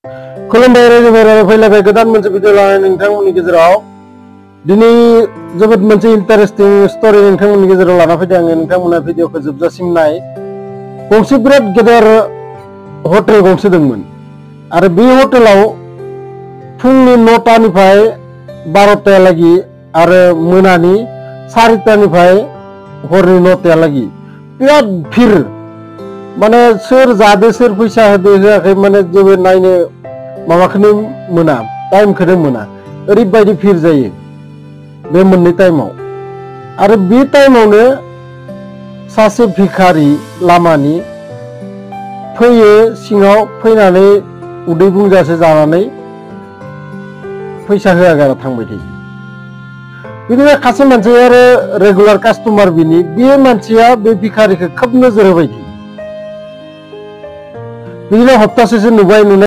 खुलुमबाय रायजो फैलायबाय गोदान मोनसे भिडिअ लानानै नोंथांमोननि गेजेराव दिनै जोबोद मोनसे इन्टारेस्टिं स्टोरी नोंथांमोननि गेजेराव लाना फैदों आङो। नोंथांमोना भिडिअखौ जोबजासिम नाय। गंसे बिराद गेदेर हटेल गंसे दंमोन आरो बे हटेलाव फुंनि 9टानिफ्राय 12टायालागि आरो मोनानि 4टानिफ्राय हरनि 9टायालागि बिराद भिर, माने सोर जादो सोर फैसा होदो होआखै माने जेबो नायनो माबाखौनो मोना, टाइमखौनो मोना, ओरैबायदि भिर जायो बे मोननै टाइमाव। आरो बे टाइमावनो सासे भिखारि लामानि फैयो, सिङाव फैनानै उदै बुंजासे जानानै फैसा होआगारा थांबाय थायो। बिदिनो सासे मानसिया आरो रेगुलार कास्टमार, बे मानसिया बे भिखारिखौ खोब नोजोर होबाय थायो। बिदिनो हप्तासेसो नुबाय।